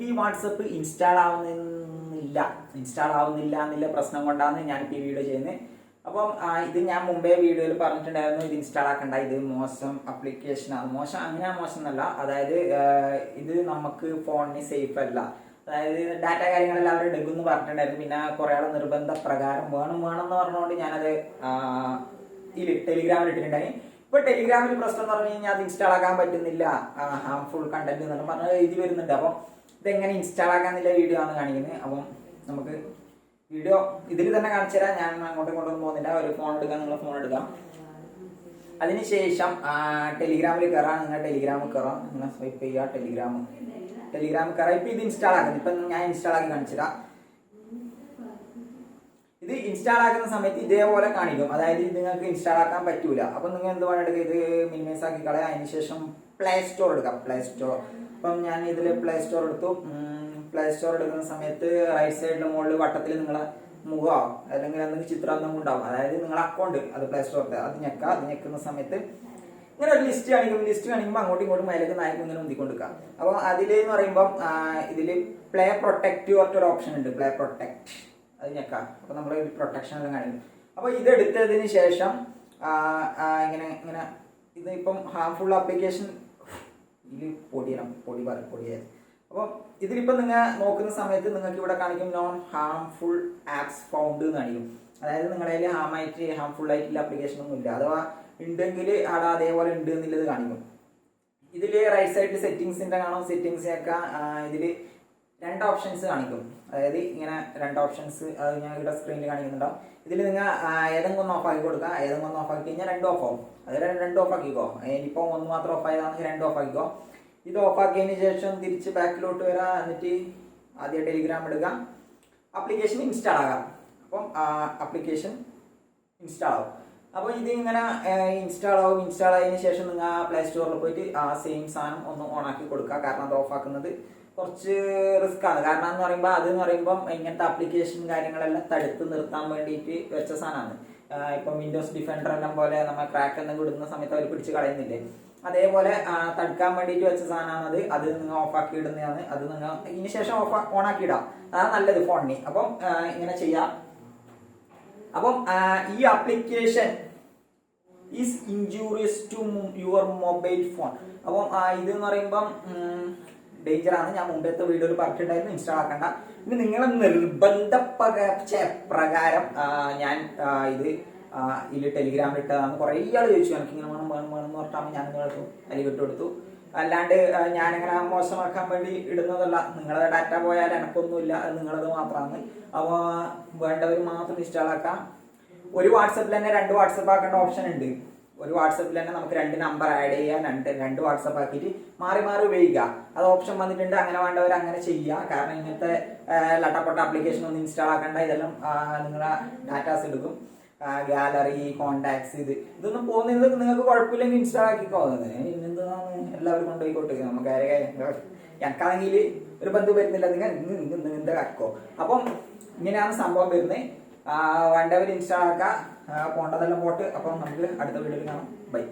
B WhatsApp install ആവുന്നില്ല എന്നുള്ള പ്രശ്നം കൊണ്ടാണ് ഞാനിപ്പോൾ ഈ വീഡിയോ ചെയ്യുന്നത്. അപ്പം ഇത് ഞാൻ മുമ്പേ വീഡിയോയിൽ പറഞ്ഞിട്ടുണ്ടായിരുന്നു, ഇത് ഇൻസ്റ്റാൾ ആക്കണ്ട, ഇത് മോശം ആപ്ലിക്കേഷനാണ്. അങ്ങനെ മോശം എന്നല്ല, അതായത് ഇത് നമുക്ക് ഫോണിന് സേഫ് അല്ല, അതായത് ഡാറ്റ കാര്യങ്ങളെല്ലാം അവർ എടുക്കുമെന്ന് പറഞ്ഞിട്ടുണ്ടായിരുന്നു. പിന്നെ കുറേ ആൾ നിർബന്ധ പ്രകാരം വേണം എന്ന് പറഞ്ഞുകൊണ്ട് ഞാനത് ടെലിഗ്രാമിൽ ഇട്ടിട്ടുണ്ടായി. ഇപ്പൊ ടെലിഗ്രാമിൽ പ്രശ്നം എന്ന് പറഞ്ഞു കഴിഞ്ഞാൽ അത് ഇൻസ്റ്റാൾ ആക്കാൻ പറ്റുന്നില്ല, ഹാംഫുൾ കണ്ടന്റ് എന്നെല്ലാം പറഞ്ഞ് എഴുതി വരുന്നുണ്ട്. അപ്പം ഇതെങ്ങനെ ഇൻസ്റ്റാൾ ആക്കാന്നുള്ള വീഡിയോ ആണ് കാണിക്കുന്നത്. അപ്പം നമുക്ക് വീഡിയോ ഇതിൽ തന്നെ കാണിച്ചു തരാം. ഞാൻ അങ്ങോട്ടും പോകുന്നില്ല. ഒരു ഫോൺ എടുക്കാം, നിങ്ങൾ ഫോൺ എടുക്കാം. അതിനുശേഷം ടെലിഗ്രാമിൽ കയറാം. നിങ്ങൾ ടെലിഗ്രാമിൽ കയറാം, നിങ്ങൾ സ്വൈപ്പ് ചെയ്യുക, ടെലിഗ്രാമിൽ കയറാം. ഇപ്പൊ ഇത് ഇൻസ്റ്റാൾ ആക്കുന്നത്, ഇപ്പൊ ഞാൻ ഇൻസ്റ്റാൾ ആക്കി കാണിച്ചു തരാം. ഇത് ഇൻസ്റ്റാൾ ആക്കുന്ന സമയത്ത് ഇതേപോലെ കാണിക്കും, അതായത് ഇത് നിങ്ങൾക്ക് ഇൻസ്റ്റാൾ ആക്കാൻ പറ്റൂല. അപ്പൊ നിങ്ങൾ എന്ത് വേണം എടുക്കുക, ഇത് മിനിമൈസ് ആക്കി കളയാം. അതിനുശേഷം പ്ലേ സ്റ്റോർ എടുക്കാം. പ്ലേ സ്റ്റോർ, അപ്പം ഞാൻ ഇതിൽ പ്ലേ സ്റ്റോർ എടുത്തു. പ്ലേ സ്റ്റോർ എടുക്കുന്ന സമയത്ത് റൈറ്റ് സൈഡിൽ മുകളിൽ വട്ടത്തിൽ നിങ്ങളെ മുഖമോ അല്ലെങ്കിൽ എന്തെങ്കിലും ചിത്രം എന്തെങ്കിലും ഉണ്ടാവും, അതായത് നിങ്ങളുടെ അക്കൗണ്ട്, അത് പ്ലേ സ്റ്റോറിൽ അത് ഞെക്കുക. അത് ഞെക്കുന്ന സമയത്ത് ഇങ്ങനെ ഒരു ലിസ്റ്റ് കാണിക്കുമ്പോൾ അങ്ങോട്ടും ഇങ്ങോട്ടും മേലേക്ക് നായക്കും ഇങ്ങനെ ഉന്തിക്കൊണ്ടിരിക്കുക. അപ്പോൾ അതിലെന്ന് പറയുമ്പം ഇതിൽ പ്ലേ പ്രൊട്ടക്റ്റ് പറഞ്ഞൊരു ഓപ്ഷൻ ഉണ്ട്, പ്ലേ പ്രൊട്ടക്റ്റ്, അത് ഞെക്കാം. അപ്പോൾ നമ്മൾ പ്രൊട്ടക്ഷൻ എല്ലാം കാണിക്കും. അപ്പോൾ ഇതെടുത്തതിന് ശേഷം ഇങ്ങനെ ഇത് ഇപ്പം ഹാംഫുൾ ആപ്ലിക്കേഷൻ ഇതിൽ പൊടിയായി. അപ്പോൾ ഇതിലിപ്പോൾ നിങ്ങൾ നോക്കുന്ന സമയത്ത് നിങ്ങൾക്ക് ഇവിടെ കാണിക്കും നോൺ ഹാംഫുൾ ആപ്സ് ഫൗണ്ട് എന്ന് കാണിക്കും. അതായത് നിങ്ങളുടെ കയ്യിൽ ഹാംഫുൾ ആയിട്ടുള്ള ആപ്ലിക്കേഷൻ ഒന്നും ഇല്ല, അഥവാ ഉണ്ടെങ്കിൽ അവിടെ അതേപോലെ ഉണ്ട് എന്നുള്ളത് കാണിക്കും. ഇതിൽ റൈറ്റ് സൈഡിൽ സെറ്റിങ്സിൻ്റെ കാണും. സെറ്റിങ്സിനൊക്കെ ഇതിൽ 2 ഓപ്ഷൻസ് കാണിക്കും, അതായത് ഇങ്ങനെ 2 ഓപ്ഷൻസ്, അത് ഞാൻ ഇവിടെ സ്ക്രീനിൽ കാണിക്കുന്നുണ്ടാവും. ഇതിൽ നിങ്ങൾ ഏതെങ്കിലും ഒന്ന് ഓഫാക്കി കൊടുക്കുക. ഏതെങ്കിലും ഒന്ന് ഓഫാക്കി കഴിഞ്ഞാൽ 2 ഓഫ് ആവും. അത് 2 ഓഫാക്കിക്കോ. ഇനിയിപ്പോൾ 1 മാത്രം ഓഫ് ആയതാണെങ്കിൽ 2 ഓഫാക്കിക്കോ. ഇത് ഓഫാക്കിയതിന് ശേഷം തിരിച്ച് ബാക്കിലോട്ട് വരാം. എന്നിട്ട് ആദ്യം ടെലിഗ്രാം എടുക്കുക, ആപ്ലിക്കേഷൻ ഇൻസ്റ്റാൾ ആകാം. അപ്പം ആപ്ലിക്കേഷൻ ഇൻസ്റ്റാൾ ആവും. അപ്പോൾ ഇത് ഇങ്ങനെ ഇൻസ്റ്റാൾ ആയതിനു ശേഷം നിങ്ങൾ പ്ലേ സ്റ്റോറിൽ പോയിട്ട് ആ സെയിം സാധനം ഒന്ന് ഓൺ ആക്കി കൊടുക്കുക. കാരണം അത് ഓഫാക്കുന്നത് കുറച്ച് റിസ്ക് ആണ്. കാരണം എന്ന് പറയുമ്പം ഇങ്ങനത്തെ ആപ്ലിക്കേഷൻ കാര്യങ്ങളെല്ലാം തടുത്ത് നിർത്താൻ വേണ്ടിയിട്ട് വെച്ച സാധനമാണ്. ഇപ്പം വിൻഡോസ് ഡിഫൻഡർ എല്ലാം പോലെ നമ്മൾ ക്രാക്ക് എന്തെങ്കിലും ഇടുന്ന സമയത്ത് അവർ പിടിച്ച് കളയുന്നില്ലേ, അതേപോലെ തടുക്കാൻ വേണ്ടിയിട്ട് വെച്ച സാധനമാണ് അത് നിങ്ങൾ ഓഫാക്കി ഇടുന്നതാണ്. അത് നിങ്ങൾ ഇതിന് ശേഷം ഓൺ ആക്കി ഇടാം, അതാണ് നല്ലത് ഫോണിന്. അപ്പം ഇങ്ങനെ ചെയ്യാം. അപ്പം ഈ application is injurious to your mobile phone. അപ്പം ഇതെന്ന് പറയുമ്പം ഡേഞ്ചർ ആണ്. ഞാൻ മുമ്പത്തെ വീഡിയോയിൽ പറഞ്ഞിട്ടുണ്ടായിരുന്നു ഇൻസ്റ്റാൾ ആക്കണ്ട. ഇനി നിങ്ങളെ നിർബന്ധ പ്രകാരം ഞാൻ ഇതിൽ ടെലിഗ്രാമിൽ ഇട്ടതാണ്. കുറേ ആൾ ചോദിച്ചു എനിക്ക് ഇങ്ങനെ വേണം എന്ന് പറഞ്ഞാൽ ഞാൻ നിങ്ങൾക്ക് അതിൽ വിട്ടുകൊടുത്തു. അല്ലാണ്ട് ഞാനിങ്ങനെ മോശമാക്കാൻ വേണ്ടി ഇടുന്നതല്ല. നിങ്ങളുടെ ഡാറ്റ പോയാൽ എനക്കൊന്നുമില്ല, അത് നിങ്ങളത് മാത്രമാണ്. അപ്പോൾ വേണ്ടവർ മാത്രം ഇൻസ്റ്റാൾ ആക്കാം. ഒരു വാട്സപ്പിൽ തന്നെ 2 വാട്സപ്പ് ആക്കേണ്ട ഓപ്ഷൻ ഉണ്ട്. ഒരു വാട്സപ്പിൽ തന്നെ നമുക്ക് 2 നമ്പർ ആഡ് ചെയ്യാൻ, 2 വാട്സപ്പ് ആക്കിയിട്ട് മാറി ഉപയോഗിക്കുക. അത് ഓപ്ഷൻ വന്നിട്ടുണ്ട്. അങ്ങനെ വേണ്ടവർ അങ്ങനെ ചെയ്യുക. കാരണം ഇങ്ങനത്തെ ലട്ടപ്പെട്ട ആപ്ലിക്കേഷൻ ഒന്നും ഇൻസ്റ്റാൾ ആക്കേണ്ട. ഇതെല്ലാം നിങ്ങളെ ഡാറ്റാസ് എടുക്കും. ഗാലറി, കോണ്ടാക്ട്സ്, ഇതൊന്നും പോകുന്നത് നിങ്ങൾക്ക് കുഴപ്പമില്ലെങ്കിൽ ഇൻസ്റ്റാൾ ആക്കിക്കോ. ഇന്നെന്താണ് എല്ലാവരും കൊണ്ടുപോയിക്കോട്ടെ. നമുക്ക് എനിക്കാണെങ്കിൽ ഒരു ബന്ധു വരുന്നില്ല, നിങ്ങൾ എന്താ ആക്കോ. അപ്പം ഇങ്ങനെയാണ് സംഭവം വരുന്നത്. വേണ്ടവർ ഇൻസ്റ്റാൾ ആക്കുക. പോണ്ടതെല്ലാം പോട്ട്. അപ്പം നമുക്ക് അടുത്ത വീഡിയോയിൽ കാണാം. ബൈ.